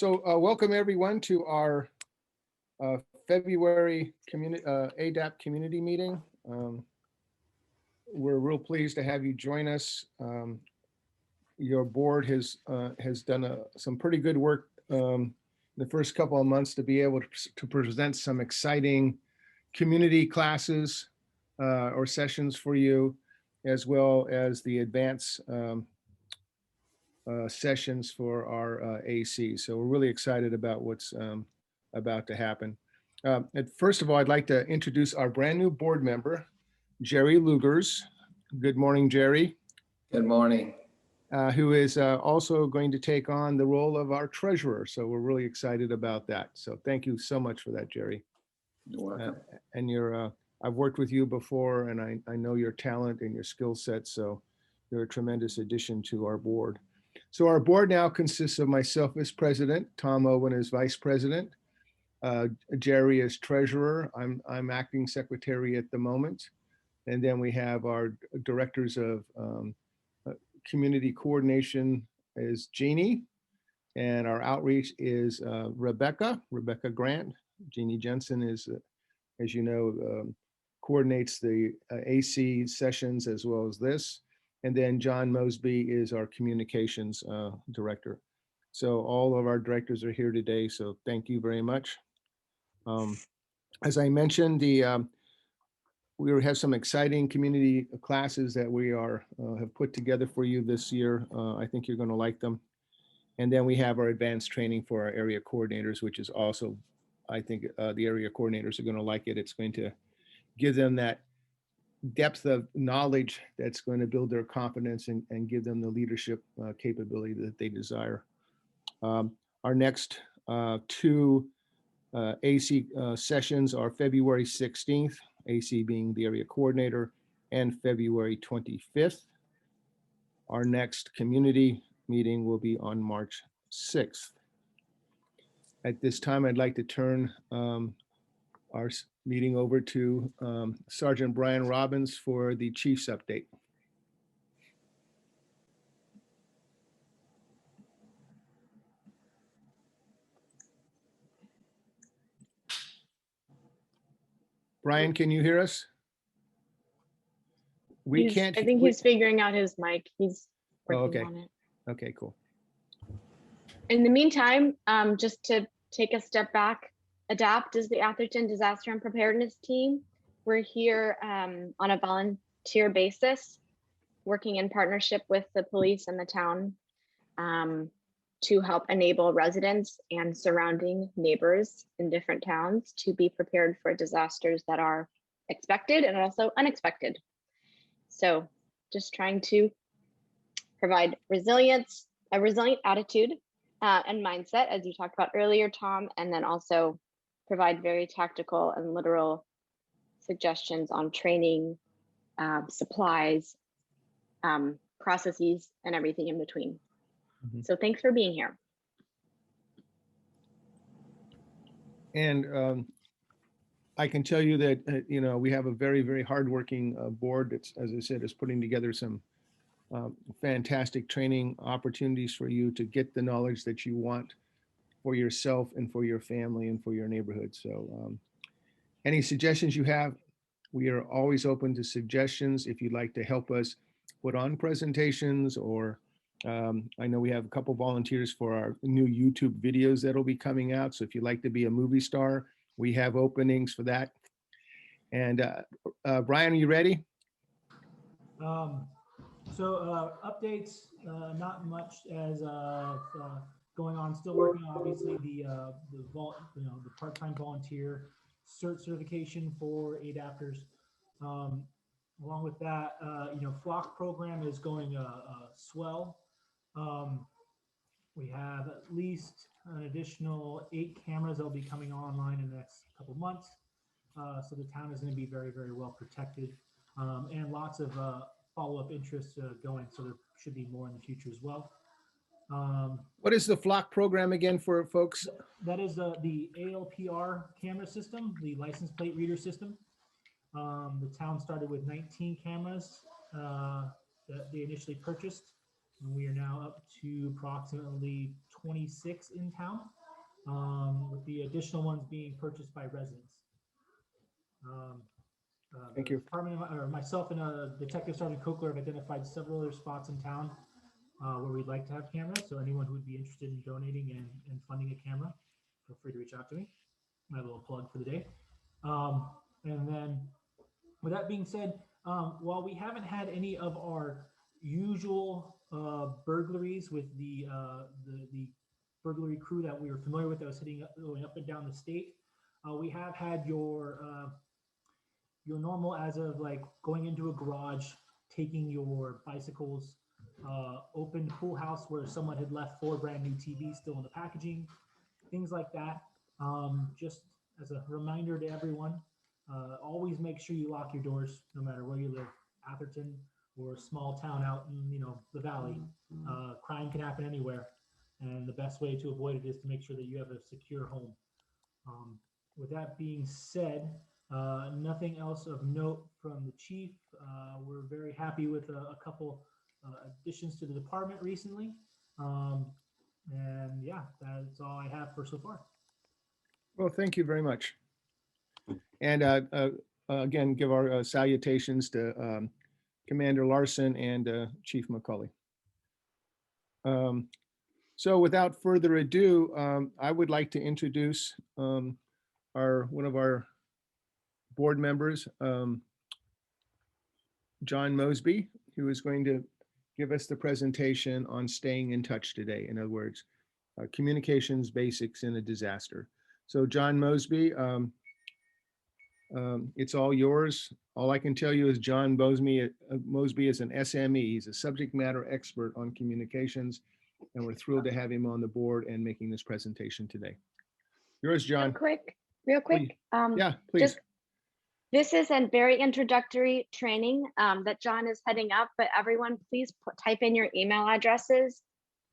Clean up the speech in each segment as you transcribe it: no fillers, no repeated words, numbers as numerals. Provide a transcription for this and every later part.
So welcome everyone to our February A.D.A.P.T community meeting. We're real pleased to have you join us. Your board has done some pretty good work the first couple of months to be able to present some exciting community classes or sessions for you, as well as the advanced sessions for our AC. So we're really excited about what's about to happen. First of all, I'd like to introduce our brand new board member, Jerry Lugers. Good morning, Jerry. Good morning. Who is also going to take on the role of our treasurer. So we're really excited about that. So thank you so much for that, Jerry. You're welcome. And I've worked with you before, and I know your talent and your skill set. So you're a tremendous addition to our board. So our board now consists of myself as president, Tom Owen as vice president, Jerry as treasurer. I'm acting secretary at the moment. And then we have our directors of community coordination is Jeannie, and our outreach is Rebecca Grant. Jeannie Jensen is, as you know, coordinates the AC sessions as well as this. And then John Mosby is our communications director. So all of our directors are here today, so thank you very much. As I mentioned, we have some exciting community classes that we have put together for you this year. I think you're going to like them. And then we have our advanced training for our area coordinators, which is also, I think the area coordinators are going to like it. It's going to give them that depth of knowledge that's going to build their confidence and give them the leadership capability that they desire. Our next two AC sessions are February 16th, AC being the area coordinator, and February 25th. Our next community meeting will be on March 6th. At this time, I'd like to turn our meeting over to Sergeant Brian Robbins for the Chief's update. Brian, can you hear us? We can't. I think he's figuring out his mic. He's working on it. Okay, cool. In the meantime, just to take a step back, A.D.A.P.T is the Atherton Disaster and Preparedness Team. We're here on a volunteer basis, working in partnership with the police and the town to help enable residents and surrounding neighbors in different towns to be prepared for disasters that are expected and also unexpected. So just trying to provide resilience, a resilient attitude and mindset, as you talked about earlier, Tom, and then also provide very tactical and literal suggestions on training, supplies, processes, and everything in between. Mm-hmm. So thanks for being here. And I can tell you that, we have a very, very hardworking board that's, as I said, is putting together some fantastic training opportunities for you to get the knowledge that you want for yourself and for your family and for your neighborhood. So any suggestions you have, we are always open to suggestions. If you'd like to help us put on presentations, or I know we have a couple volunteers for our new YouTube videos that'll be coming out. So if you'd like to be a movie star, we have openings for that. And Brian, are you ready? So updates, not much as going on. Still working on obviously the part-time volunteer certification for A.D.A.P.ters. Along with that, flock program is going swell. We have at least an additional 8 cameras that will be coming online in the next couple months. So the town is going to be very, very well protected, and lots of follow-up interest going. So there should be more in the future as well. What is the flock program again for folks? That is the ALPR camera system, the license plate reader system. The town started with 19 cameras that they initially purchased. and we are now up to approximately 26 in town, with the additional ones being purchased by residents. Thank The you. Department, or myself and Detective Sergeant Cochler have identified several other spots in town where we'd like to have cameras. So anyone who would be interested in donating and funding a camera, feel free to reach out to me. My little plug for the day. And then with that being said, while we haven't had any of our usual burglaries with the burglary crew that we were familiar with that was going up and down the state, we have had your normal, as of like going into a garage, taking your bicycles, open pool house where someone had left 4 brand new TVs still in the packaging, things like that. Just as a reminder to everyone, always make sure you lock your doors no matter where you live, Atherton or a small town out in the valley. Crime can happen anywhere, and the best way to avoid it is to make sure that you have a secure home. With that being said, nothing else of note from the chief. We're very happy with a couple additions to the department recently. And yeah, that's all I have for so far. Well, thank you very much. And again, give our salutations to Commander Larson and Chief McCauley. So without further ado, I would like to introduce one of our board members, John Mosby, who is going to give us the presentation on staying in touch today. In other words, communications basics in a disaster. So John Mosby, it's all yours. All I can tell you is John Mosby is an SME. He's a subject matter expert on communications, and we're thrilled to have him on the board and making this presentation today. Yours, John. Real quick. Yeah, please. This is a very introductory training that John is heading up, but everyone please type in your email addresses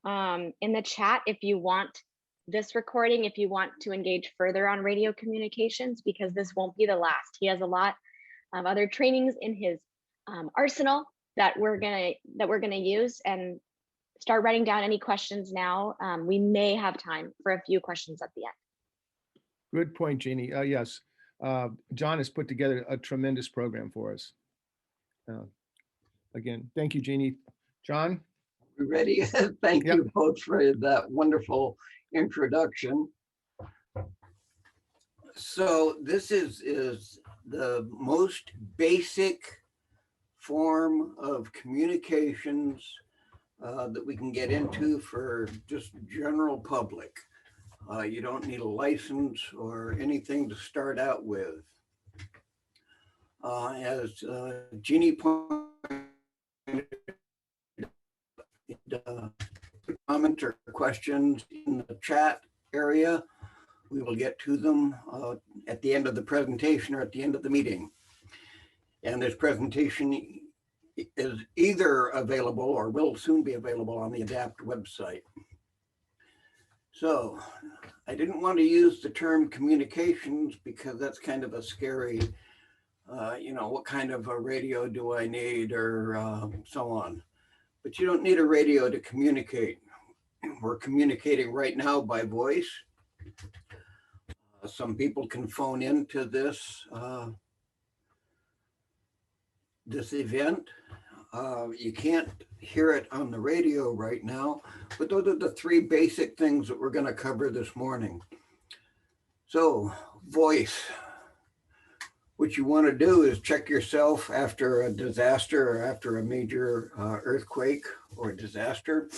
in the chat if you want this recording, if you want to engage further on radio communications, because this won't be the last. He has a lot of other trainings in his arsenal that we're gonna use, and start writing down any questions now. We may have time for a few questions at the end. Good point, Jeannie. Yes, John has put together a tremendous program for us. Again, thank you, Jeannie. John? We ready? Thank Yep. you both for that wonderful introduction. So this is the most basic form of communications that we can get into for just general public. You don't need a license or anything to start out with. As Jeannie pointed comments or questions in the chat area, we will get to them at the end of the presentation or at the end of the meeting. And this presentation is either available or will soon be available on the A.D.A.P.T. website. So I didn't want to use the term communications because that's kind of a scary, what kind of a radio do I need, or so on. But you don't need a radio to communicate. We're communicating right now by voice. Some people can phone into this event. You can't hear it on the radio right now, but those are the 3 basic things that we're going to cover this morning. So, voice. What you want to do is check yourself after a disaster or after a major earthquake or disaster.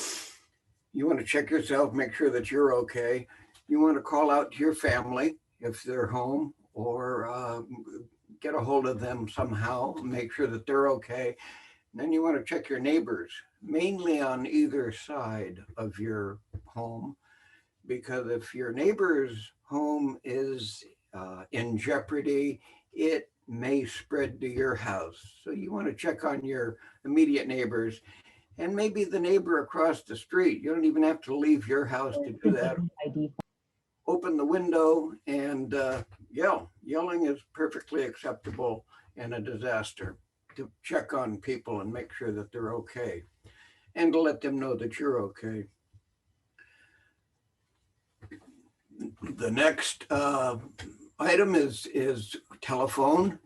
You want to check yourself, make sure that you're okay. You want to call out to your family if they're home, or get a hold of them somehow, make sure that they're okay. And then you want to check your neighbors, mainly on either side of your home, because if your neighbor's home is in jeopardy, it may spread to your house. So you want to check on your immediate neighbors, and maybe the neighbor across the street. You don't even have to leave your house to do that. Open the window and yell. Yelling is perfectly acceptable in a disaster, to check on people and make sure that they're okay. and to let them know that you're okay. The next item is telephone.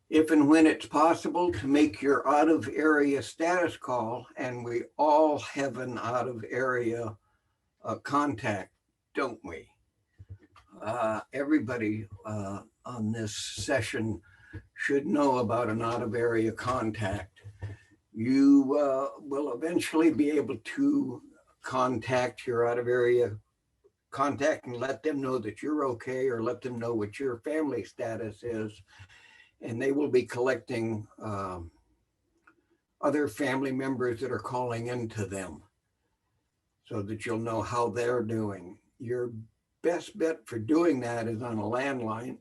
If and when it's possible to make your out-of-area status call, and we all have an out-of-area contact, don't we? Everybody on this session should know about an out-of-area contact. You will eventually be able to contact your out-of-area contact and let them know that you're okay, or let them know what your family status is. And they will be collecting other family members that are calling into them so that you'll know how they're doing. Your best bet for doing that is on a landline.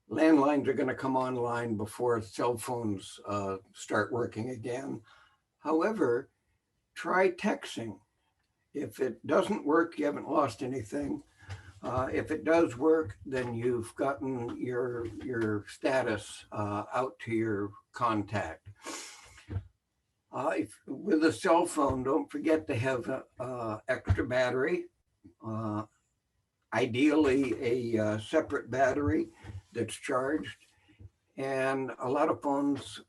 Landlines are going to come online before cell phones start working again. However, try texting. If it doesn't work, you haven't lost anything. If it does work, then you've gotten your status out to your contact. With a cell phone, don't forget to have extra battery. Ideally, a separate battery that's charged. And a lot of phones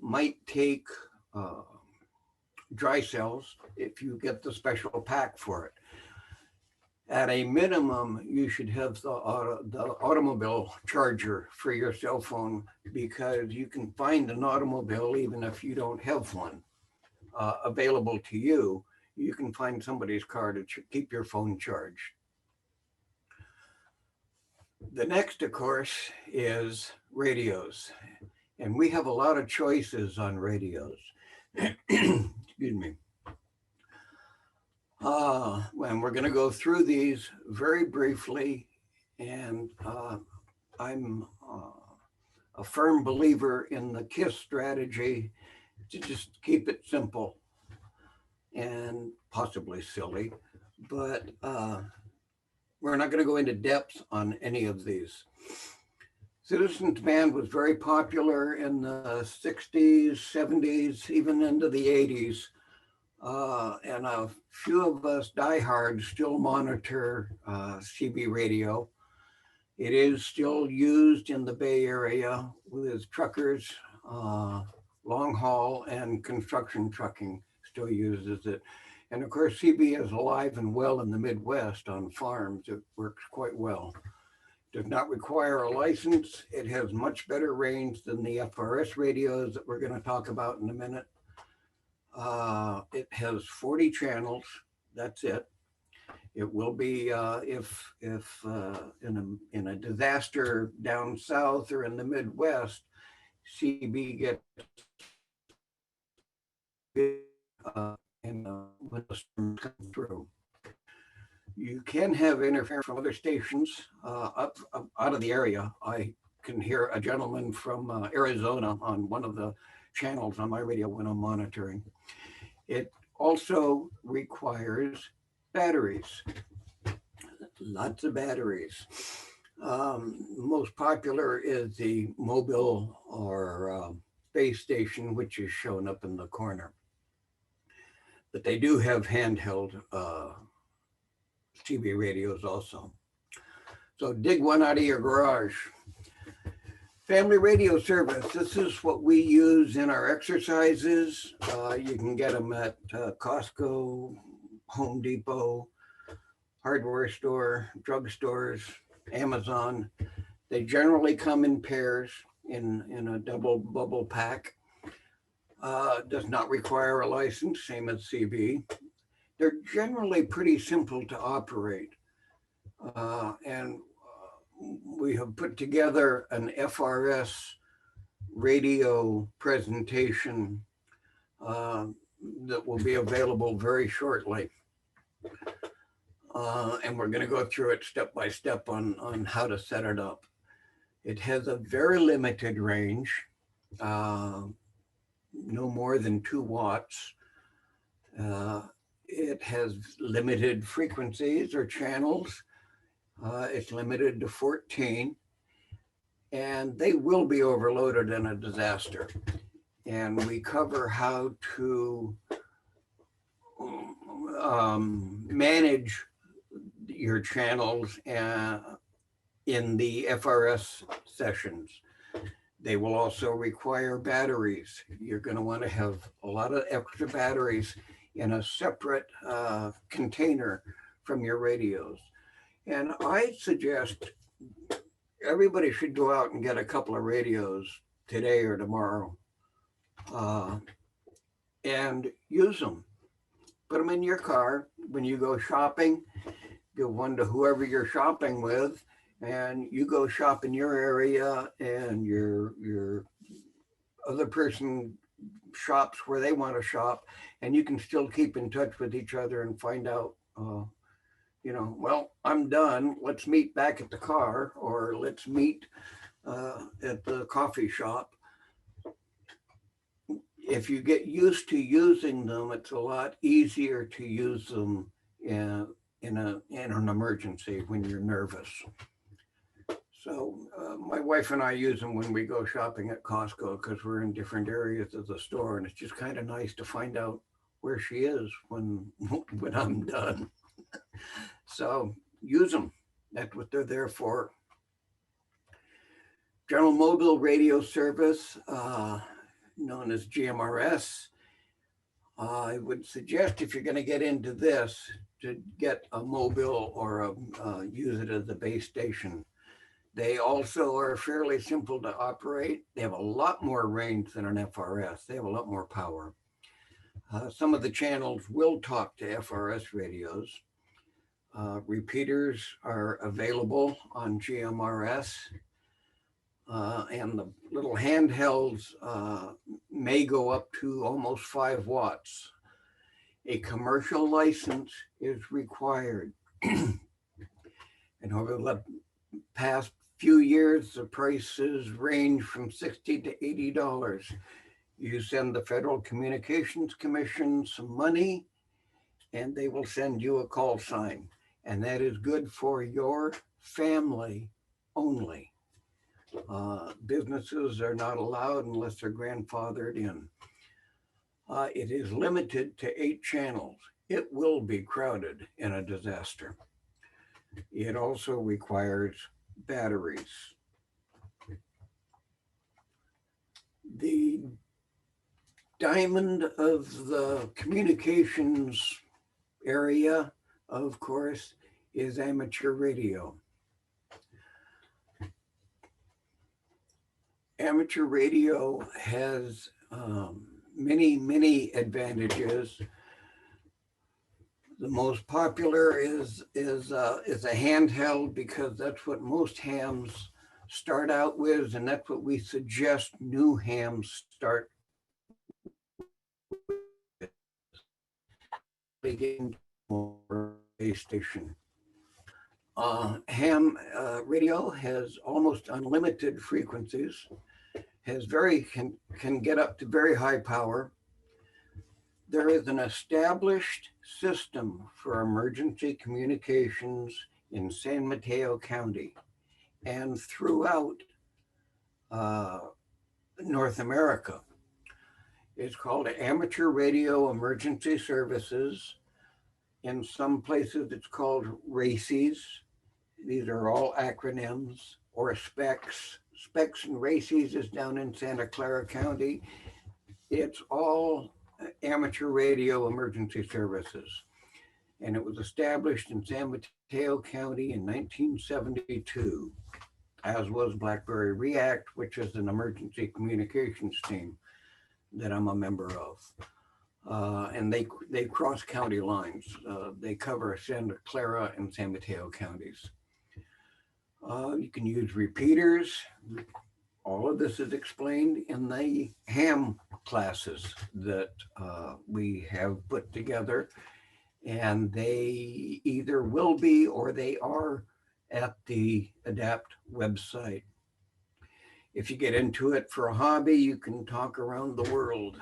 might take dry cells if you get the special pack for it. At a minimum, you should have the automobile charger for your cell phone, because you can find an automobile even if you don't have one available to you. You can find somebody's car to keep your phone charged. The next, of course, is radios. And we have a lot of choices on radios. Excuse me. And we're going to go through these very briefly. And I'm a firm believer in the KISS strategy to just keep it simple and possibly silly. But we're not going to go into depth on any of these. Citizens Band was very popular in the 60s, 70s, even into the 80s. And a few of us diehards still monitor CB radio. It is still used in the Bay Area with truckers, long haul, and construction trucking still uses it. And of course, CB is alive and well in the Midwest on farms. It works quite well. Does not require a license. It has much better range than the FRS radios that we're going to talk about in a minute. It has 40 channels. That's it. It will be if in a disaster down south or in the Midwest, CB gets when the storm comes through. You can have interference from other stations up out of the area. I can hear a gentleman from Arizona on one of the channels on my radio when I'm monitoring. It also requires batteries, lots of batteries. Most popular is the mobile or space station, which is shown up in the corner. But they do have handheld CB radios also. So dig one out of your garage. Family radio service. This is what we use in our exercises. You can get them at Costco, Home Depot, hardware store, drugstores, Amazon. They generally come in pairs in a double bubble pack. Does not require a license, same as CB. They're generally pretty simple to operate. And we have put together an FRS radio presentation that will be available very shortly. And we're going to go through it step by step on how to set it up. It has a very limited range, no more than 2 watts. It has limited frequencies or channels. It's limited to 14, and they will be overloaded in a disaster. and we cover how to manage your channels in the FRS sessions. They will also require batteries. You're going to want to have a lot of extra batteries in a separate container from your radios. And I suggest everybody should go out and get a couple of radios today or tomorrow and use them. Put them in your car when you go shopping. Give one to whoever you're shopping with, and you go shop in your area, and your other person shops where they want to shop, and you can still keep in touch with each other and find out, well, I'm done. Let's meet back at the car, or let's meet at the coffee shop. If you get used to using them, it's a lot easier to use them in an emergency when you're nervous. So my wife and I use them when we go shopping at Costco because we're in different areas of the store, and it's just kind of nice to find out where she is when I'm done. So use them. That's what they're there for. General Mobile Radio Service, known as GMRS. I would suggest, if you're going to get into this, to get a mobile or use it as a base station. They also are fairly simple to operate. They have a lot more range than an FRS. They have a lot more power. Some of the channels will talk to FRS radios. Repeaters are available on GMRS. And the little handhelds may go up to almost 5 watts. A commercial license is required. And over the past few years, the prices range from $60 to $80. You send the Federal Communications Commission some money, and they will send you a call sign. And that is good for your family only. Businesses are not allowed unless they're grandfathered in. It is limited to 8 channels. It will be crowded in a disaster. It also requires batteries. The diamond of the communications area, of course, is amateur radio. Amateur radio has many advantages. The most popular is a handheld, because that's what most hams start out with, and that's what we suggest new hams start with. More base station. Ham radio has almost unlimited frequencies. Can get up to very high power. There is an established system for emergency communications in San Mateo County and throughout North America. It's called Amateur Radio Emergency Services. In some places it's called RACES. These are all acronyms, or SPECS. SPECS and RACES is down in Santa Clara County. It's all amateur radio emergency services. And it was established in San Mateo County in 1972, as was Blackberry React, which is an emergency communications team that I'm a member of. And they cross county lines. They cover Santa Clara and San Mateo counties. You can use repeaters. All of this is explained in the ham classes that we have put together, and they either will be or they are at the A.D.A.P.T. website. If you get into it for a hobby, you can talk around the world.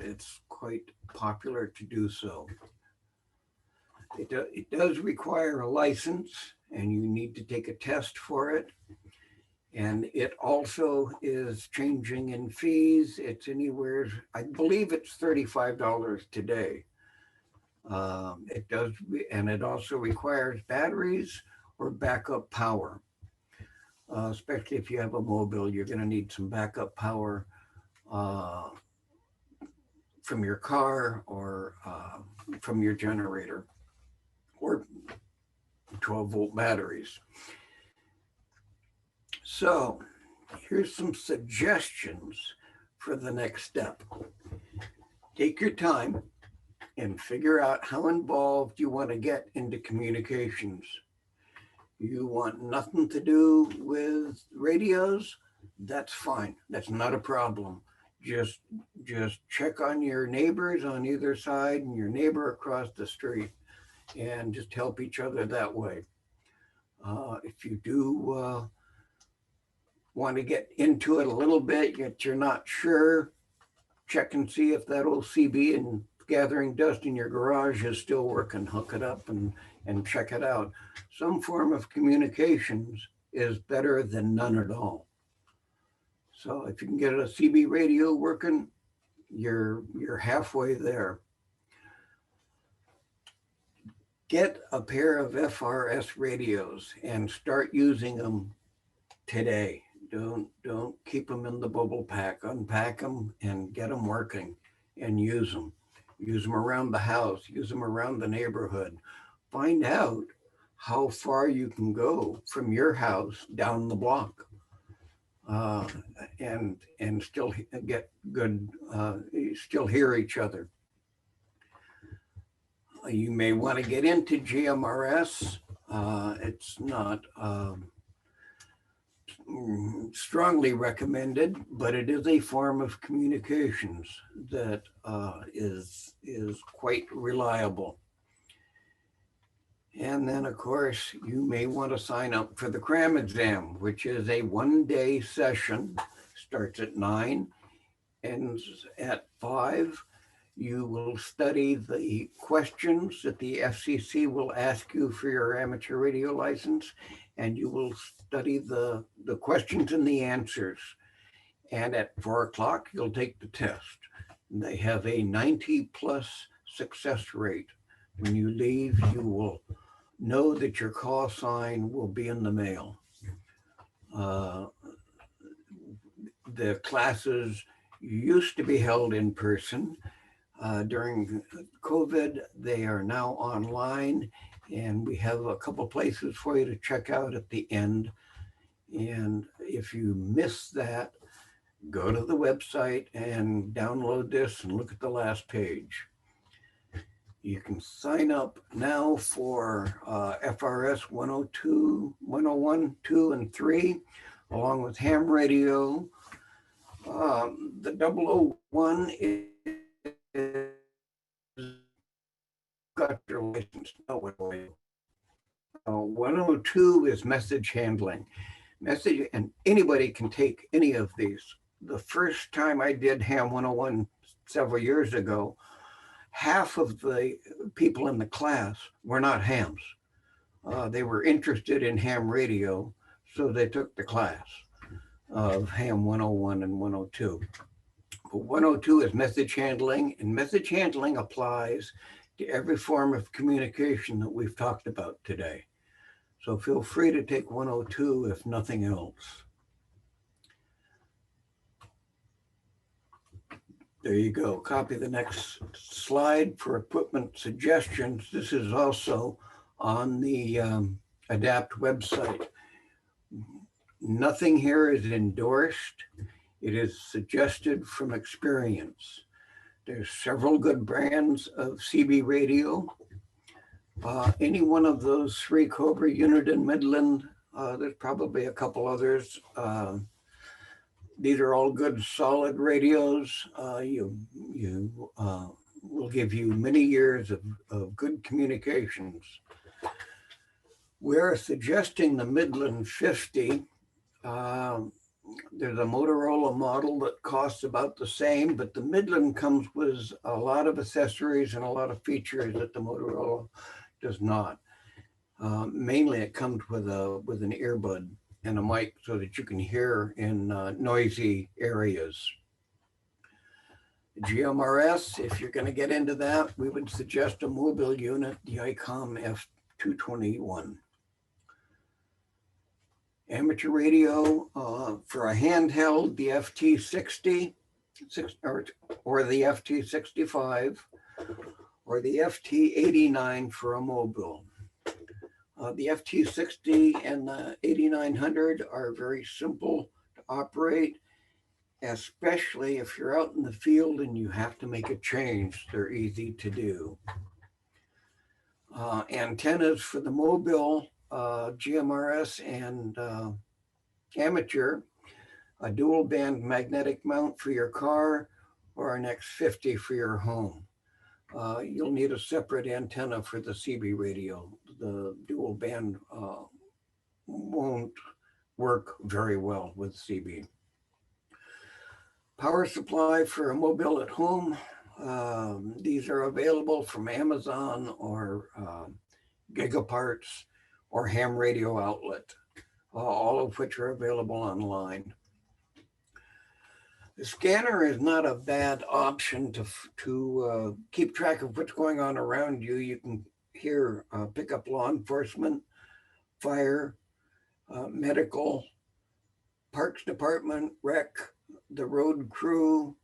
It's quite popular to do so. It does require a license, and you need to take a test for it. And it also is changing in fees. It's anywhere, I believe it's $35 today. It does, and it also requires batteries or backup power. Especially if you have a mobile, you're going to need some backup power from your car or from your generator, or 12-volt batteries. So here's some suggestions for the next step. Take your time and figure out how involved you want to get into communications. You want nothing to do with radios? That's fine. That's not a problem. Just check on your neighbors on either side and your neighbor across the street, and just help each other that way. If you do want to get into it a little bit, yet you're not sure, check and see if that old CB and gathering dust in your garage is still working. Hook it up and check it out. Some form of communications is better than none at all. So if you can get a CB radio working, you're halfway there. Get a pair of FRS radios and start using them today. Don't keep them in the bubble pack. Unpack them and get them working and use them. Use them around the house, use them around the neighborhood. Find out how far you can go from your house down the block, and still get good, still hear each other. You may want to get into GMRS. It's not strongly recommended, but it is a form of communications that is quite reliable. And then, of course, you may want to sign up for the CRAM exam, which is a one-day session, starts at 9, ends at 5. You will study the questions that the FCC will ask you for your amateur radio license, and you will study the questions and the answers. And at 4 o'clock, you'll take the test. They have a 90+ success rate. When you leave, you will know that your call sign will be in the mail. The classes used to be held in person. During COVID, they are now online, and we have a couple places for you to check out at the end. And if you miss that, go to the website and download this and look at the last page. You can sign up now for FRS 102, 101, 2, and 3, along with ham radio. The 001 is got your license. No, 102 is message handling. Message, and anybody can take any of these. The first time I did ham 101 several years ago, half of the people in the class were not hams. They were interested in ham radio, so they took the class of ham 101 and 102. But 102 is message handling, and message handling applies to every form of communication that we've talked about today. So feel free to take 102 if nothing else. There you go. Copy the next slide for equipment suggestions. This is also on the A.D.A.P.T. website. Nothing here is endorsed. It is suggested from experience. There's several good brands of CB radio. Any one of those 3, Cobra, Uniden, Midland, there's probably a couple others. These are all good, solid radios. You will give you many years of good communications. We're suggesting the Midland 50. There's a Motorola model that costs about the same, but the Midland comes with a lot of accessories and a lot of features that the Motorola does not. Mainly, it comes with an earbud. and a mic so that you can hear in noisy areas. GMRS, if you're going to get into that, we would suggest a mobile unit, the ICOM F221. Amateur radio for a handheld, the FT60 or the FT65 or the FT89 for a mobile. The FT60 and the 8900 are very simple to operate, especially if you're out in the field and you have to make a change. They're easy to do. Antennas for the mobile, GMRS and amateur, a dual band magnetic mount for your car, or an X50 for your home. You'll need a separate antenna for the CB radio. The dual band won't work very well with CB. Power supply for a mobile at home. These are available from Amazon or Gigaparts or Ham Radio Outlet, all of which are available online. The scanner is not a bad option to keep track of what's going on around you. You can hear, pick up law enforcement, fire, medical, parks department, rec, the road crew,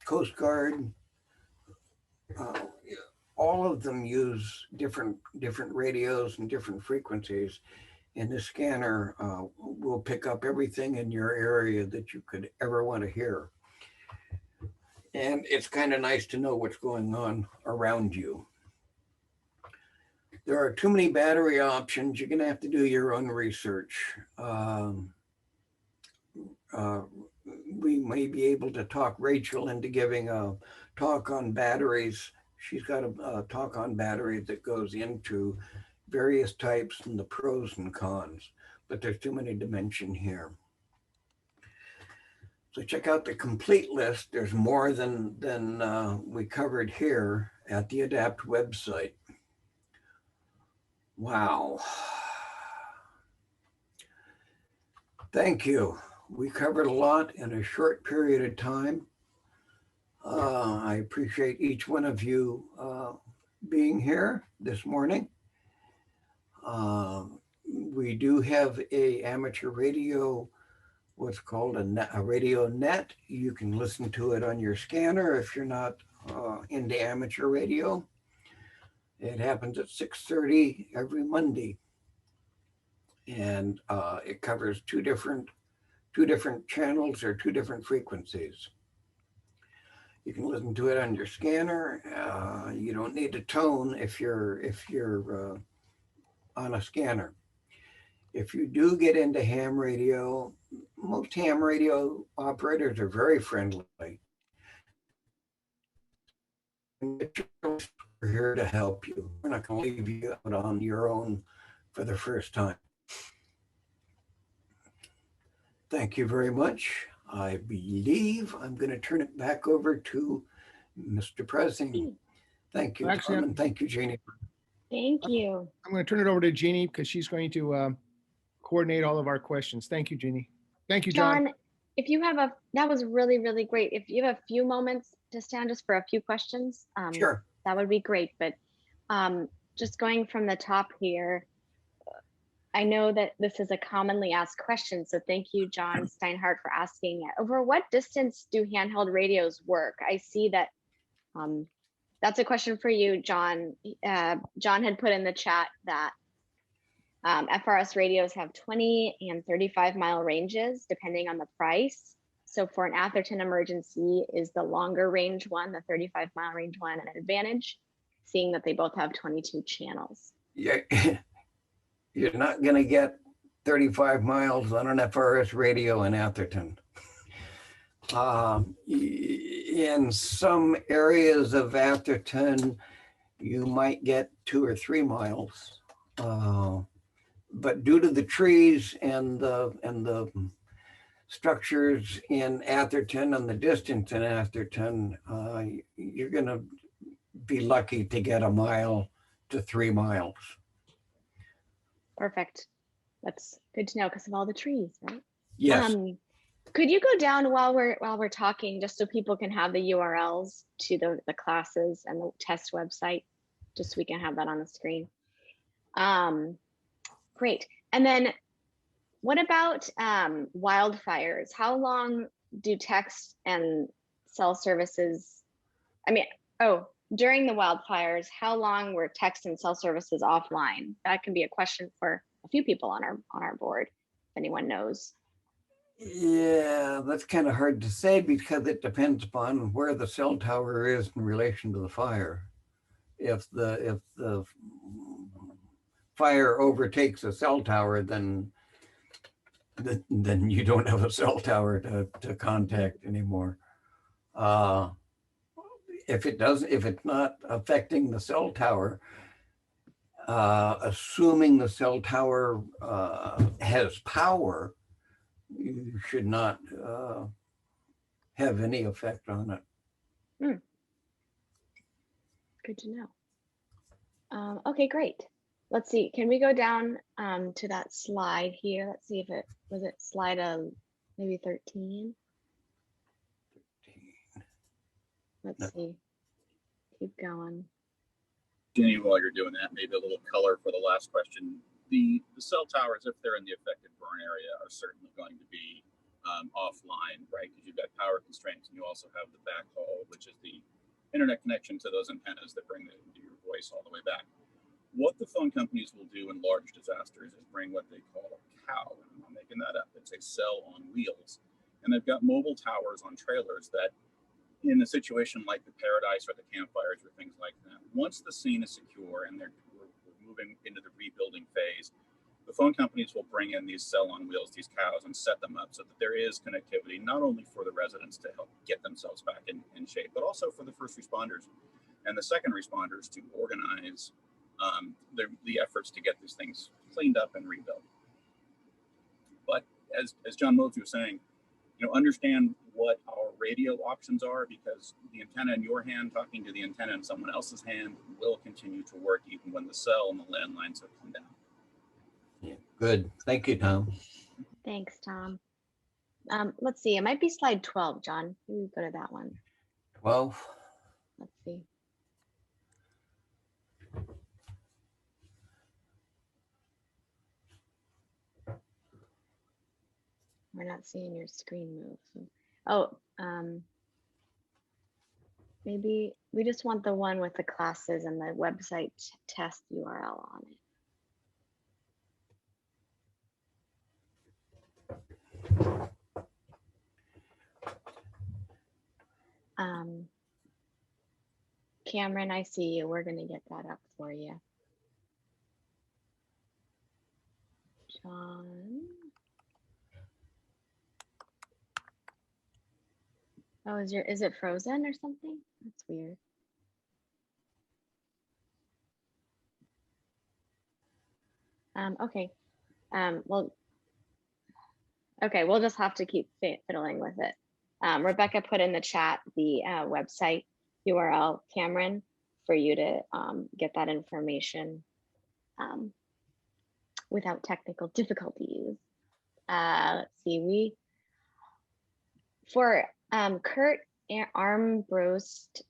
Coast Guard. All of them use different radios and different frequencies. And the scanner will pick up everything in your area that you could ever want to hear. And it's kind of nice to know what's going on around you. There are too many battery options. You're going to have to do your own research. We may be able to talk Rachel into giving a talk on batteries. She's got a talk on batteries that goes into various types and the pros and cons, but there's too many to mention here. So check out the complete list. There's more than we covered here at the A.D.A.P.T. website. Wow. Thank you. We covered a lot in a short period of time. I appreciate each one of you being here this morning. We do have a amateur radio, what's called a radio net. You can listen to it on your scanner if you're not into amateur radio. It happens at 6:30 every Monday, and it covers two different channels or two different frequencies. You can listen to it on your scanner. You don't need a tone if you're on a scanner. If you do get into ham radio, most ham radio operators are very friendly. We're here to help you. We're not going to leave you out on your own for the first time. Thank you very much. I believe I'm going to turn it back over to Mr. President. Thank you, Actually, Tom, and thank you, Jeannie. Thank you. I'm going to turn it over to Jeannie because she's going to coordinate all of our questions. Thank you, Jeannie. Thank you, John. John, if you have that was really, really great. If you have a few moments to stand just for a few questions, Sure. that would be great. But just going from the top here, I know that this is a commonly asked question, so thank you, John Steinhardt, for asking it. Over what distance do handheld radios work? I see that that's a question for you, John. John had put in the chat that FRS radios have 20 and 35-mile ranges, depending on the price. So for an Atherton emergency, is the longer range one, the 35-mile range one, an advantage, seeing that they both have 22 channels? Yeah. You're not going to get 35 miles on an FRS radio in Atherton. In some areas of Atherton, you might get 2 or 3 miles. But due to the trees and the structures in Atherton and the distance in Atherton, you're going to be lucky to get 1 mile to 3 miles. Perfect. That's good to know because of all the trees, right? Yes. Could you go down while we're talking, just so people can have the URLs to the classes and the test website, just so we can have that on the screen. Great. And then what about wildfires? How long do text and cell services, during the wildfires, how long were text and cell services offline? That can be a question for a few people on our board, if anyone knows. Yeah, that's kind of hard to say because it depends upon where the cell tower is in relation to the fire. If the fire overtakes a cell tower, then you don't have a cell tower to contact anymore. If it's not affecting the cell tower, assuming the cell tower has power, you should not have any effect on it. Good to know. Okay, great. Let's see. Can we go down to that slide here? Let's see if it was slide maybe 13. Let's see. Keep going. Jenny, while you're doing that, maybe a little color for the last question. The cell towers, if they're in the affected burn area, are certainly going to be offline, right? Because you've got power constraints, and you also have the backhaul, which is the internet connection to those antennas that bring your voice all the way back. What the phone companies will do in large disasters is bring what they call a cow, and I'm not making that up. It's a cell on wheels, and they've got mobile towers on trailers that, in a situation like the Paradise or the campfires or things like that, once the scene is secure and we're moving into the rebuilding phase, the phone companies will bring in these cell on wheels, these cows, and set them up so that there is connectivity, not only for the residents to help get themselves back in shape, but also for the first responders and the second responders to organize the efforts to get these things cleaned up and rebuilt. But as John Mosley was saying, understand what our radio options are, because the antenna in your hand talking to the antenna in someone else's hand will continue to work even when the cell and the landlines have come down. Yeah, good. Thank you, Tom. Thanks, Tom. Let's see. It might be slide 12, John. We go to that one. 12. Let's see. We're not seeing your screen move. So. Maybe we just want the one with the classes and the website test URL on it. Cameron, I see you. We're going to get that up for you. John. Oh, is it frozen or something? That's weird. Okay. We'll just have to keep fiddling with it. Rebecca put in the chat the website URL, Cameron, for you to get that information without technical difficulties. Let's see. Kurt Armbrost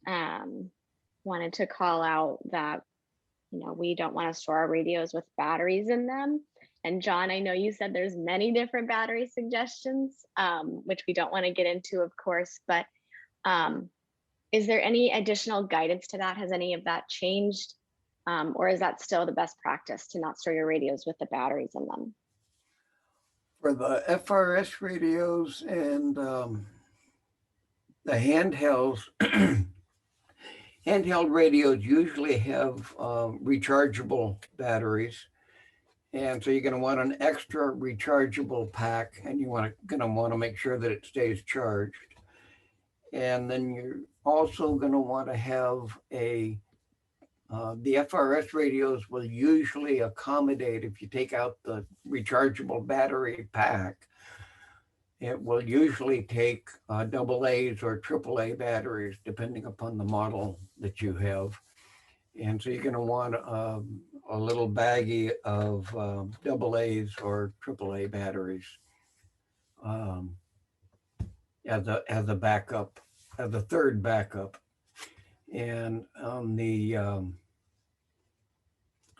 wanted to call out that we don't want to store our radios with batteries in them. And John, I know you said there's many different battery suggestions, which we don't want to get into, of course, but is there any additional guidance to that? Has any of that changed? Or is that still the best practice to not store your radios with the batteries in them? For the FRS radios and the handhelds, handheld radios usually have rechargeable batteries. And so you're going to want an extra rechargeable pack, and you're going to want to make sure that it stays charged. And then you're also going to want to have the FRS radios will usually accommodate, if you take out the rechargeable battery pack, it will usually take AA's or AAA batteries, depending upon the model that you have. And so you're going to want a little baggie of AA's or AAA batteries as a backup, as a third backup. And on the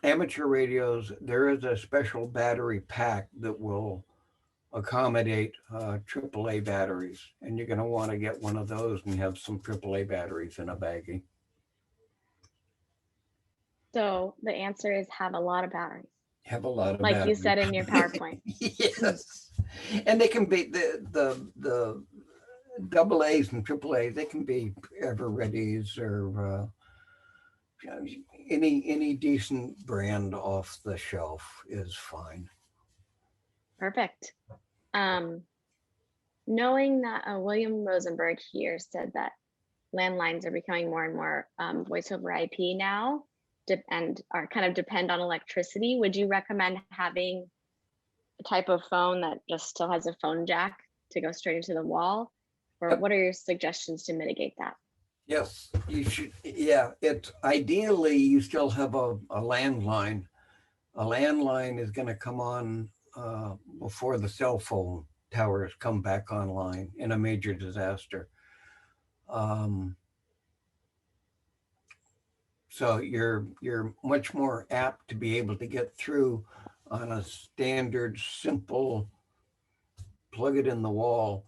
amateur radios, there is a special battery pack that will accommodate AAA batteries. And you're going to want to get one of those and have some AAA batteries in a baggie. So the answer is have a lot of batteries, Have a lot of like batteries. you said in your PowerPoint. Yes. And they can be the AA's and AAA's, they can be ever readies or any decent brand off the shelf is fine. Perfect. Knowing that William Rosenberg here said that landlines are becoming more and more voice over IP now and are kind of depend on electricity, would you recommend having a type of phone that just still has a phone jack to go straight into the wall? Or Yep. What are your suggestions to mitigate that? Yes, you should. Yeah, it's ideally you still have a landline. A landline is going to come on before the cell phone towers come back online in a major disaster. So you're much more apt to be able to get through on a standard, simple, plug it in the wall.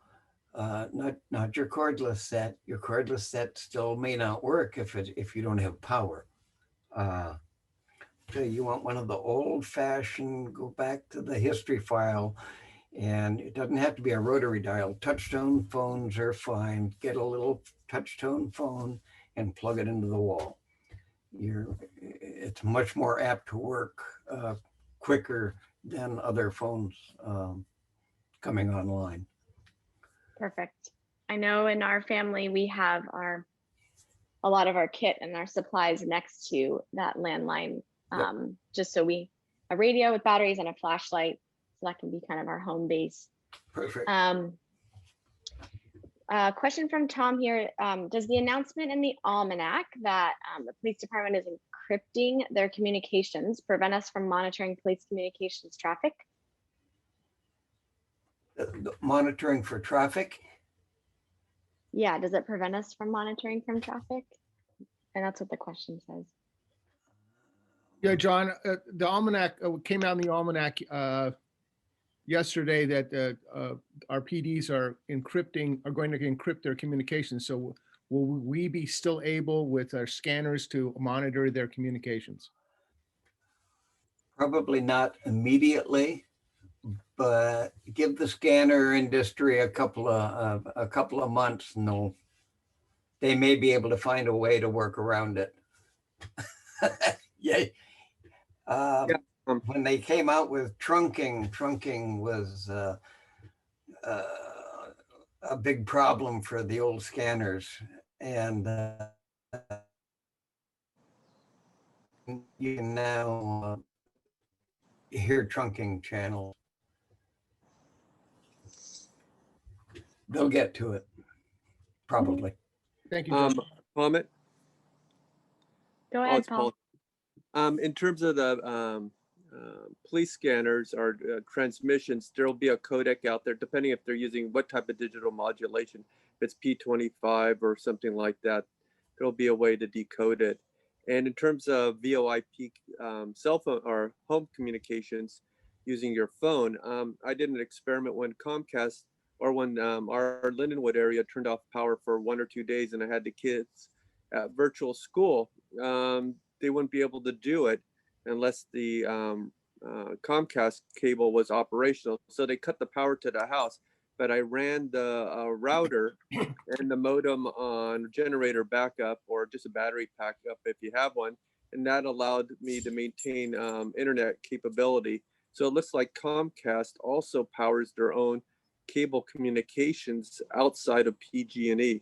Not your cordless set. Your cordless set still may not work if you don't have power. So you want one of the old-fashioned. Go back to the history file, and it doesn't have to be a rotary dial. Touch-tone phones are fine. Get a little touch-tone phone and plug it into the wall. It's much more apt to work quicker than other phones coming online. Perfect. I know in our family, we have a lot of our kit and our supplies next to that landline. Yep. Just so a radio with batteries and a flashlight, so that can be kind of our home base. Perfect. Question from Tom here. Does the announcement in the almanac that the police department is encrypting their communications prevent us from monitoring police communications traffic? The monitoring for traffic? Yeah, does it prevent us from monitoring from traffic? And that's what the question says. Yeah, John, the almanac came out in the almanac yesterday that our PDs are going to encrypt their communications. So will we be still able with our scanners to monitor their communications? Probably not immediately, but give the scanner industry a couple of months, and they may be able to find a way to work around it. Yeah. When they came out with trunking was a big problem for the old scanners, and you can now hear trunking channels. They'll get to it, probably. Thank you, John. Comment? Go ahead, it's Paul. In terms of the police scanners or transmissions, there'll be a codec out there, depending if they're using what type of digital modulation. If it's P25 or something like that, there'll be a way to decode it. And in terms of VoIP cell phone or home communications using your phone, I did an experiment when Comcast or when our Lindenwood area turned off power for 1 or 2 days, and I had the kids at virtual school. They wouldn't be able to do it unless the Comcast cable was operational. So they cut the power to the house, but I ran the router and the modem on generator backup or just a battery backup if you have one. And that allowed me to maintain internet capability. So it looks like Comcast also powers their own cable communications outside of PG&E.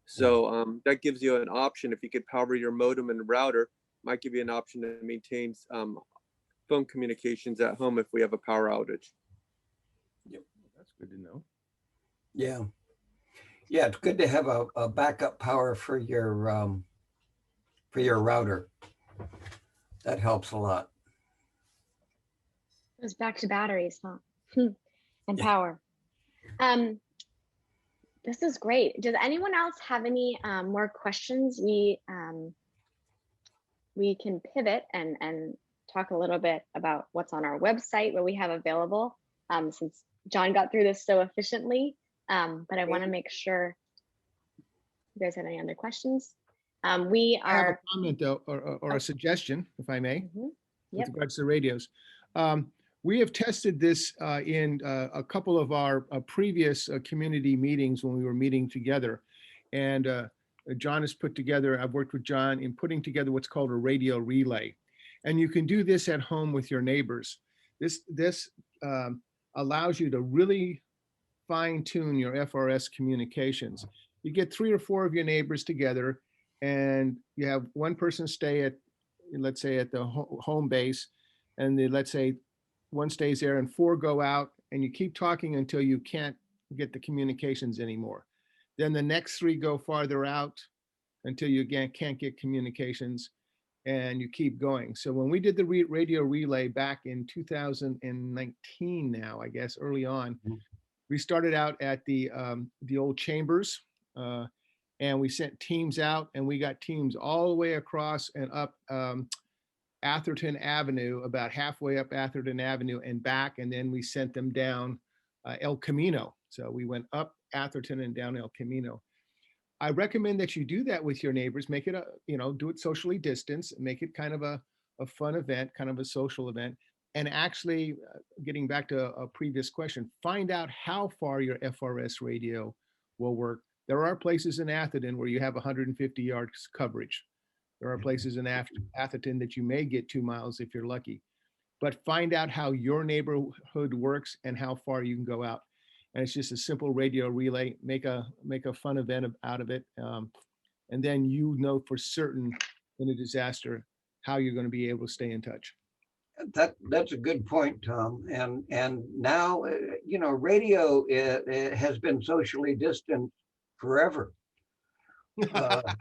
So that gives you an option. If you could power your modem and router, might give you an option to maintain phone communications at home if we have a power outage. Yep, that's good to know. Yeah, it's good to have a backup power for your router. That helps a lot. Goes back to batteries, huh? And Yeah. power. This is great. Does anyone else have any more questions? We can pivot and talk a little bit about what's on our website, what we have available, since John got through this so efficiently. But I want to make sure you guys have any other questions. We I have a are. comment though, or a suggestion, if I may, Mhm. with Yep. regards to radios. We have tested this in a couple of our previous community meetings when we were meeting together. And John has put together, I've worked with John in putting together what's called a radio relay. And you can do this at home with your neighbors. This allows you to really fine tune your FRS communications. You get 3 or 4 of your neighbors together and you have one person stay at, let's say at the home base, and let's say one stays there and 4 go out, and you keep talking until you can't get the communications anymore. Then the next 3 go farther out until you again can't get communications, and you keep going. So when we did the radio relay back in 2019 now, I guess, early on, we started out at the old chambers, and we sent teams out, and we got teams all the way across and up Atherton Avenue, about halfway up Atherton Avenue and back, and then we sent them down El Camino. So we went up Atherton and down El Camino. I recommend that you do that with your neighbors. Make it do it socially distanced, make it kind of a fun event, kind of a social event. And actually, getting back to a previous question, find out how far your FRS radio will work. There are places in Atherton where you have 150 yards coverage. There are places in Atherton that you may get 2 miles if you're lucky. But find out how your neighborhood works and how far you can go out. And it's just a simple radio relay. Make a fun event out of it, and then you know for certain in a disaster how you're going to be able to stay in touch. That's a good point, Tom. And now, radio it has been socially distant forever.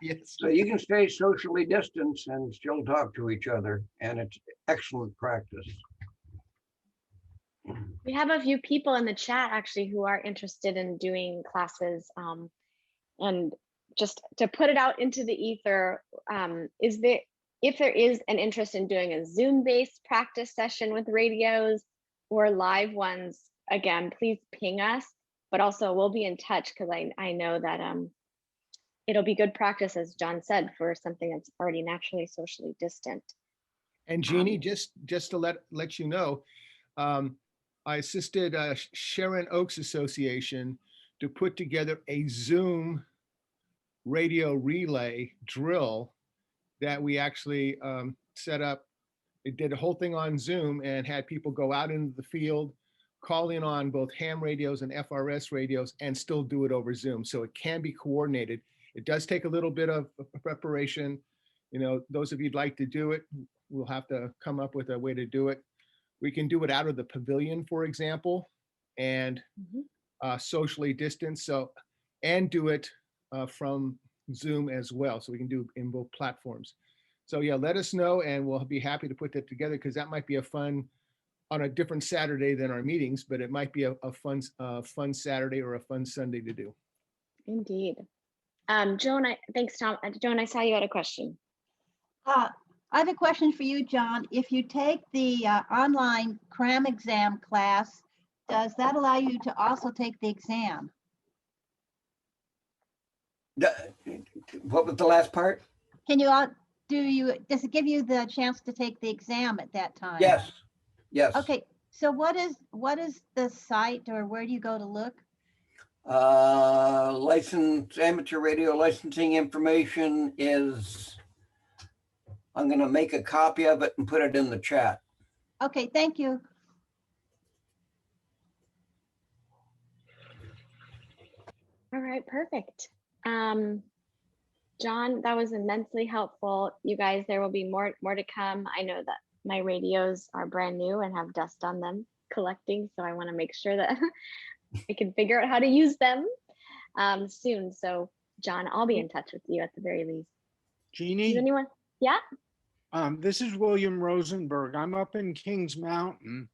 Yes. So you can stay socially distanced and still talk to each other, and it's excellent practice. We have a few people in the chat actually who are interested in doing classes, and just to put it out into the ether, if there is an interest in doing a Zoom-based practice session with radios or live ones, again, please ping us, but also we'll be in touch because I know that it'll be good practice, as John said, for something that's already naturally socially distant. And Jeannie, just to let you know, I assisted Sharon Oaks Association to put together a Zoom radio relay drill that we actually set up. It did a whole thing on Zoom and had people go out into the field, call in on both ham radios and FRS radios, and still do it over Zoom. So it can be coordinated. It does take a little bit of preparation. Those of you'd like to do it, we'll have to come up with a way to do it. We can do it out of the pavilion, for example, and socially distanced. And do it from Zoom as well. So we can do in both platforms. So yeah, let us know and we'll be happy to put that together, because that might be a fun, on a different Saturday than our meetings, but it might be a fun Saturday or a fun Sunday to do. Indeed. Joan, thanks, Tom. Joan, I saw you had a question. I have a question for you, John. If you take the online CRAM exam class, does that allow you to also take the exam? What was the last part? Does it give you the chance to take the exam at that time? Yes. Okay, so what is the site, or where do you go to look? Amateur radio licensing information is, I'm going to make a copy of it and put it in the chat. Okay, thank you. All right, perfect. John, that was immensely helpful. You guys, there will be more to come. I know that my radios are brand new and have dust on them collecting, so I want to make sure that I can figure out how to use them soon. So John, I'll be in touch with you at the very least. Jeannie? Is anyone? Yeah? This is William Rosenberg. I'm up in Kings Mountain,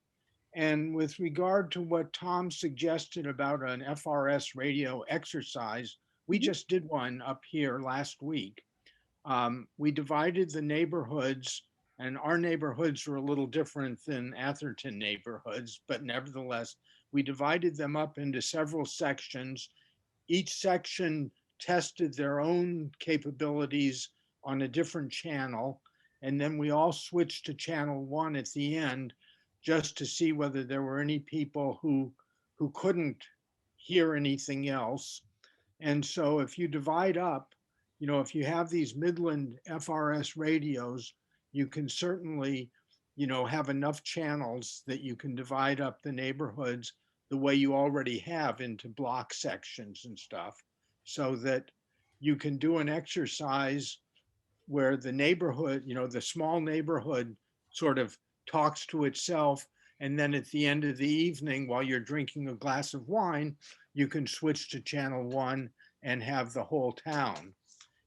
And with regard to what Tom suggested about an FRS radio exercise, we just did one up here last week. We divided the neighborhoods, and our neighborhoods were a little different than Atherton neighborhoods, but nevertheless, we divided them up into several sections. Each section tested their own capabilities on a different channel. And then we all switched to channel 1 at the end, just to see whether there were any people who couldn't hear anything else. And so if you divide up, if you have these Midland FRS radios, you can certainly, have enough channels that you can divide up the neighborhoods the way you already have into block sections and stuff, so that you can do an exercise where the neighborhood, the small neighborhood sort of talks to itself. And then at the end of the evening, while you're drinking a glass of wine, you can switch to channel 1 and have the whole town.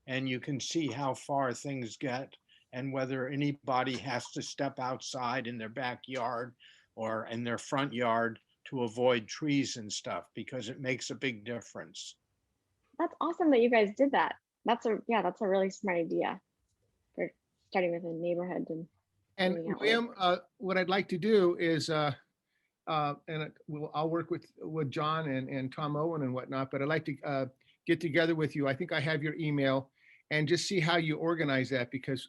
And you can see how far things get and whether anybody has to step outside in their backyard or in their front yard to avoid trees and stuff, because it makes a big difference. That's awesome that you guys did that. That's a really smart idea for starting with a neighborhood. And doing outreach. William, what I'd like to do is, I'll work with John and Tom Owen and whatnot, but I'd like to get together with you. I think I have your email, and just see how you organize that, because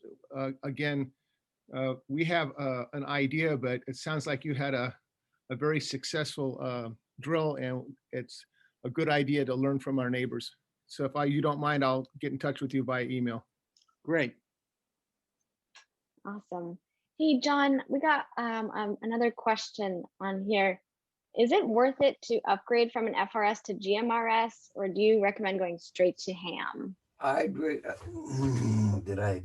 again, we have an idea, but it sounds like you had a very successful drill, and it's a good idea to learn from our neighbors. So if you don't mind, I'll get in touch with you by email. Great. Awesome. Hey, John, we got another question on here. Is it worth it to upgrade from an FRS to GMRS, or do you recommend going straight to ham? Did I?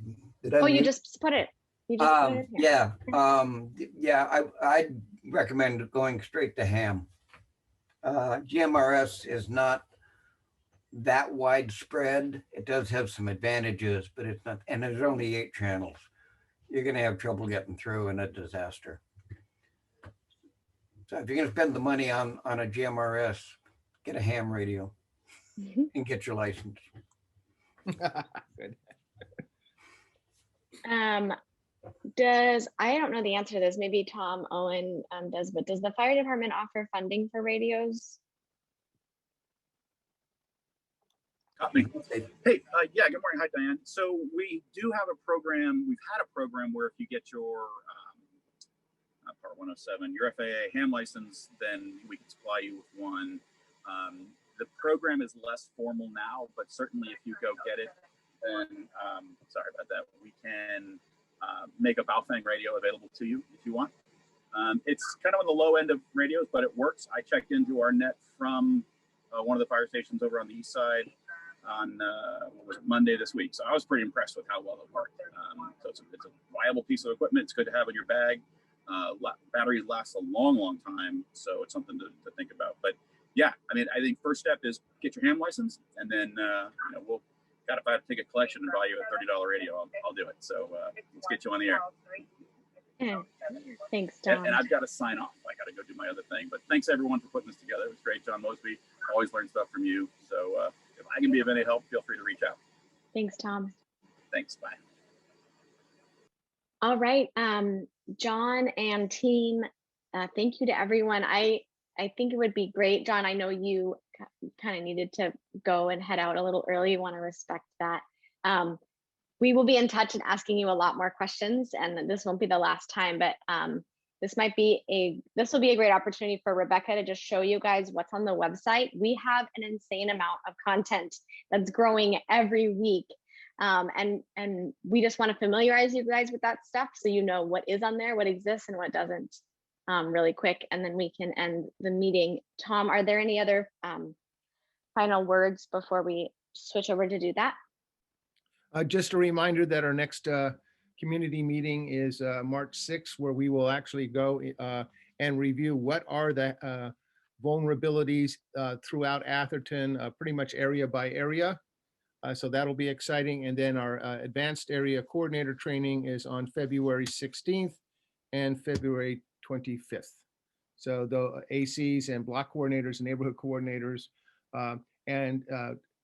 Oh, you just put it. You just put it here. Yeah. I'd recommend going straight to ham. GMRS is not that widespread. It does have some advantages, but it's not, and there's only 8 channels. You're going to have trouble getting through, and a disaster. So if you're going to spend the money on a GMRS, get a ham radio and get your license. Good. I don't know the answer to this, maybe Tom Owen does, but does the fire department offer funding for radios? Got me. Hey, yeah, good morning. Hi, Diane. So we do have a program. We've had a program where if you get your Part 107, your FAA ham license, then we can supply you with one. The program is less formal now, but certainly if you go get it, then sorry about that, we can make a Baofeng radio available to you if you want. It's kind of on the low end of radios, but it works. I checked into our net from one of the fire stations over on the east side on Monday this week. So I was pretty impressed with how well it worked. So it's a viable piece of equipment. It's good to have in your bag. Batteries last a long, long time. So it's something to think about. But yeah, I mean, I think first step is get your ham license, and then we'll if I have to take a collection and buy you a $30 radio, I'll do it. So let's get you on the air. Yeah. Thanks, John. And I've got to sign off. I got to go do my other thing. But thanks everyone for putting this together. It was great, John Mosby. Always learn stuff from you. So if I can be of any help, feel free to reach out. Thanks, Tom. Thanks. Bye. All right, John and team, thank you to everyone. I think it would be great, John. I know you kind of needed to go and head out a little early. You want to respect that. We will be in touch and asking you a lot more questions, and this won't be the last time, but this will be a great opportunity for Rebecca to just show you guys what's on the website. We have an insane amount of content that's growing every week. And we just want to familiarize you guys with that stuff, so you know what is on there, what exists, and what doesn't, really quick, and then we can end the meeting. Tom, are there any other final words before we switch over to do that? Just a reminder that our next community meeting is March 6th, where we will actually go and review what are the vulnerabilities throughout Atherton, pretty much area by area. So that'll be exciting. And then our advanced area coordinator training is on February 16th and February 25th. So the ACs and block coordinators and neighborhood coordinators and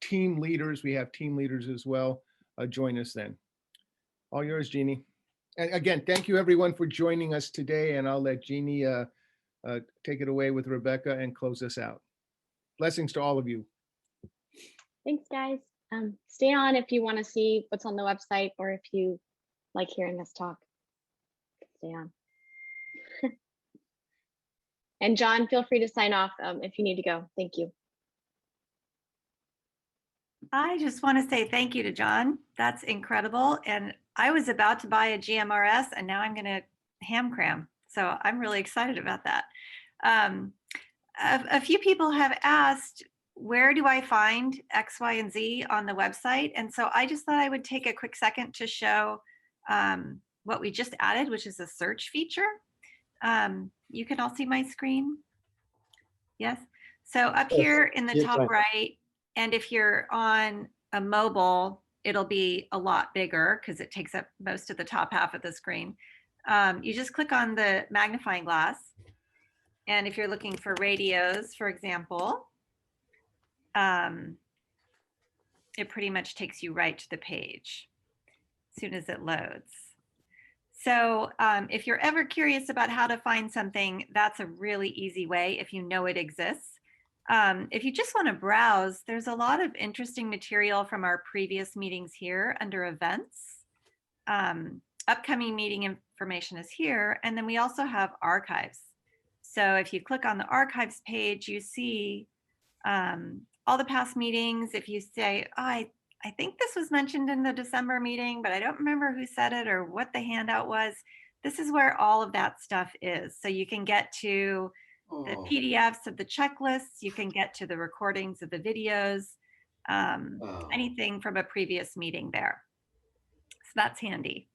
team leaders, we have team leaders as well, join us then. All yours, Jeannie. And again, thank you everyone for joining us today, and I'll let Jeannie take it away with Rebecca and close us out. Blessings to all of you. Thanks, guys. Stay on if you want to see what's on the website, or if you like hearing us talk. Stay on. And John, feel free to sign off if you need to go. Thank you. I just want to say thank you to John. That's incredible. And I was about to buy a GMRS, and now I'm going to ham cram. So I'm really excited about that. A few people have asked, where do I find X, Y, and Z on the website? And so I just thought I would take a quick second to show what we just added, which is a search feature. You can all see my screen. Yes. So up here in the top right, and if you're on a mobile, it'll be a lot bigger because it takes up most of the top half of the screen. You just click on the magnifying glass. And if you're looking for radios, for example, it pretty much takes you right to the page as soon as it loads. So if you're ever curious about how to find something, that's a really easy way if you know it exists. If you just want to browse, there's a lot of interesting material from our previous meetings here under events. Upcoming meeting information is here. And then we also have archives. So if you click on the archives page, you see all the past meetings. If you say, oh, I think this was mentioned in the December meeting, but I don't remember who said it or what the handout was. This is where all of that stuff is. So you can get to the PDFs of the checklists, you can get to the recordings of the videos, anything from a previous meeting there. So that's handy.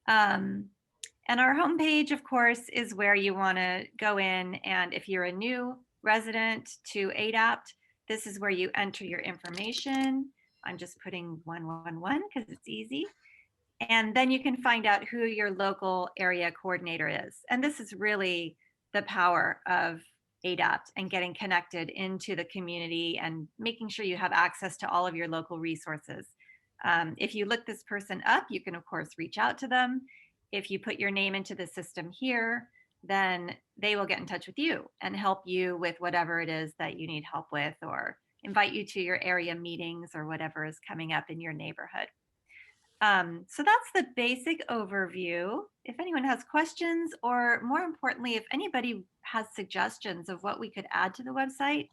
And our homepage, of course, is where you want to go in. And if you're a new resident to A.D.A.P.T, this is where you enter your information. I'm just putting 111 because it's easy. And then you can find out who your local area coordinator is. And this is really the power of A.D.A.P.T and getting connected into the community and making sure you have access to all of your local resources. If you look this person up, you can of course reach out to them. If you put your name into the system here, then they will get in touch with you and help you with whatever it is that you need help with, or invite you to your area meetings or whatever is coming up in your neighborhood. So that's the basic overview. If anyone has questions, or more importantly, if anybody has suggestions of what we could add to the website,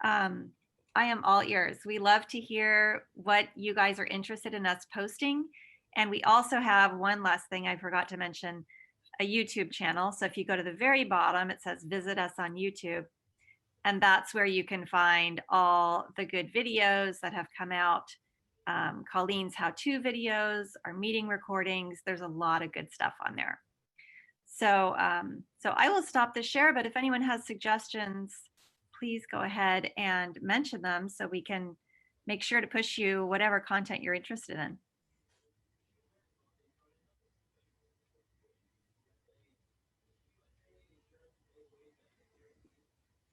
I am all ears. We love to hear what you guys are interested in us posting. And we also have one last thing I forgot to mention, a YouTube channel. So if you go to the very bottom, it says visit us on YouTube. And that's where you can find all the good videos that have come out. Colleen's how-to videos, our meeting recordings. There's a lot of good stuff on there. So, so I will stop the share, but if anyone has suggestions, please go ahead and mention them so we can make sure to push you whatever content you're interested in.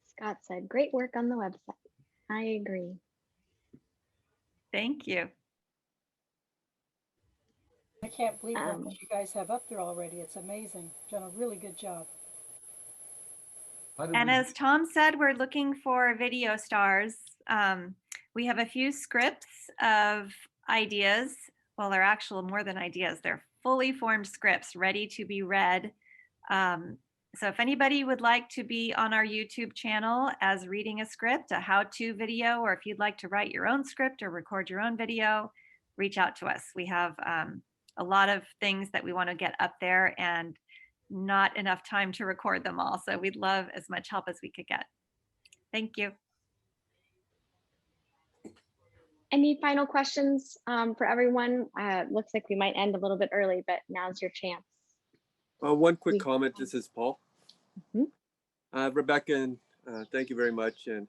Scott said, great work on the website. I agree. Thank you. I can't believe how much you guys have up there already. It's amazing. Done a really good job. And as Tom said, we're looking for video stars. We have a few scripts of ideas. Well, they're actually more than ideas. They're fully formed scripts ready to be read. So if anybody would like to be on our YouTube channel as reading a script, a how-to video, or if you'd like to write your own script or record your own video, reach out to us. We have a lot of things that we want to get up there and not enough time to record them all. So we'd love as much help as we could get. Thank you. Any final questions for everyone? Looks like we might end a little bit early, but now's your chance. One quick comment. This is Paul. Mm-hmm. Rebecca, and thank you very much. And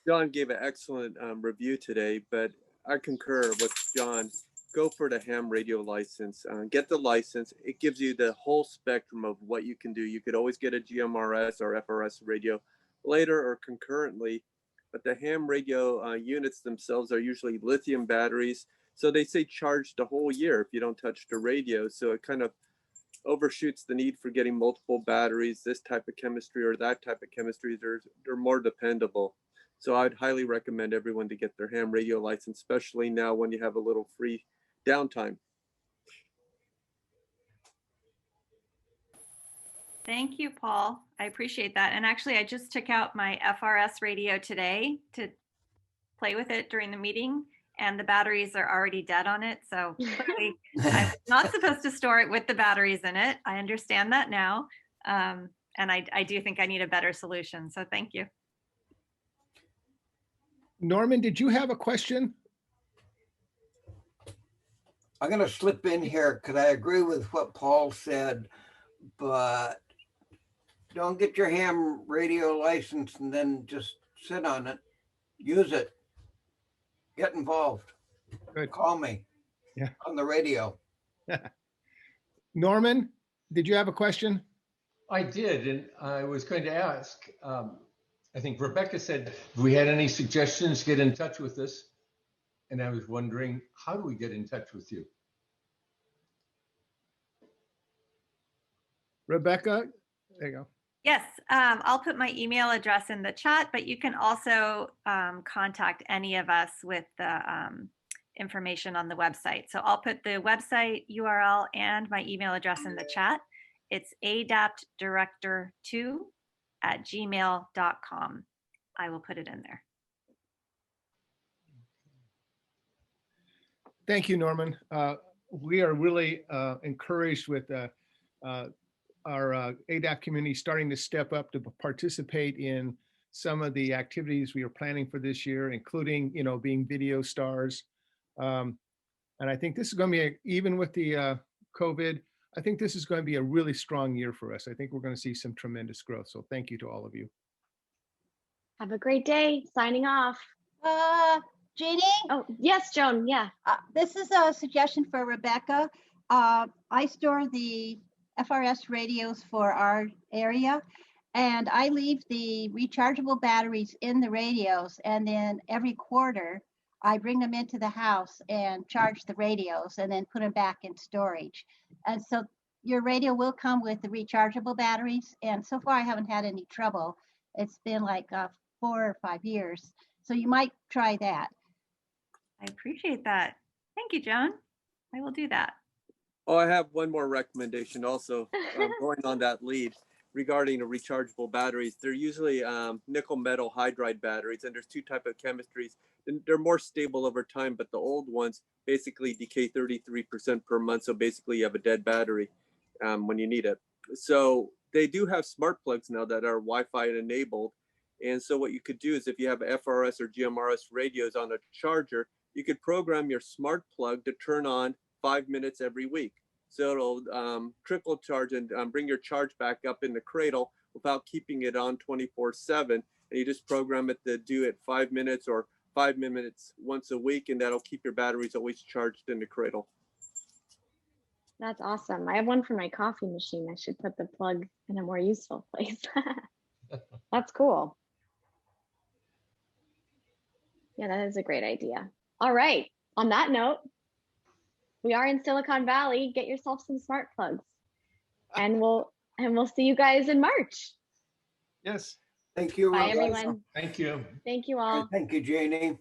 John gave an excellent review today, but I concur with John. go for the ham radio license. Get the license. It gives you the whole spectrum of what you can do. You could always get a GMRS or FRS radio later or concurrently, but the ham radio units themselves are usually lithium batteries. So they say charge the whole year if you don't touch the radio. So it kind of overshoots the need for getting multiple batteries, this type of chemistry or that type of chemistry. They're more dependable. So I'd highly recommend everyone to get their ham radio license, especially now when you have a little free downtime. Thank you, Paul. I appreciate that. And actually, I just took out my FRS radio today to play with it during the meeting, and the batteries are already dead on it. So clearly, I'm not supposed to store it with the batteries in it. I understand that now. And I do think I need a better solution. So thank you. Norman, did you have a question? I'm going to slip in here because I agree with what Paul said, but don't get your ham radio license and then just sit on it. Use it. Get involved. Good. Call me. Yeah. On the radio. Norman, did you have a question? I did, and I was going to ask, I think Rebecca said, if we had any suggestions, get in touch with us. And I was wondering, how do we get in touch with you? Rebecca, there you go. Yes, I'll put my email address in the chat, but you can also contact any of us with the information on the website. So I'll put the website URL and my email address in the chat. It's ADAPTdirector2@gmail.com. I will put it in there. Thank you, Norman. We are really encouraged with our A.D.A.P.T. community starting to step up to participate in some of the activities we are planning for this year, including, being video stars. And I think this is going to be, even with the COVID, I think this is going to be a really strong year for us. I think we're going to see some tremendous growth. So thank you to all of you. Have a great day. Signing off. Jeannie? Oh, yes, Joan. Yeah. This is a suggestion for Rebecca. I store the FRS radios for our area, and I leave the rechargeable batteries in the radios, and then every quarter I bring them into the house and charge the radios and then put them back in storage. And so your radio will come with the rechargeable batteries, and so far I haven't had any trouble. It's been like 4 or 5 years. So you might try that. I appreciate that. Thank you, Joan. I will do that. Oh, I have one more recommendation also, going on that lead regarding the rechargeable batteries. They're usually nickel metal hydride batteries, and there's two types of chemistries. And they're more stable over time, but the old ones basically decay 33% per month. So basically you have a dead battery when you need it. So they do have smart plugs now that are Wi-Fi enabled. And so what you could do is, if you have FRS or GMRS radios on a charger, you could program your smart plug to turn on 5 minutes every week. So it'll trickle charge and bring your charge back up in the cradle without keeping it on 24/7. And you just program it to do it 5 minutes or 5 minutes once a week, and that'll keep your batteries always charged in the cradle. That's awesome. I have one for my coffee machine. I should put the plug in a more useful place. That's cool. Yeah, that is a great idea. All right. On that note, we are in Silicon Valley. Get yourself some smart plugs, and we'll see you guys in March. Yes. Thank you. Bye, Rebecca. everyone. Thank you. Thank you all. Thank you, Janie.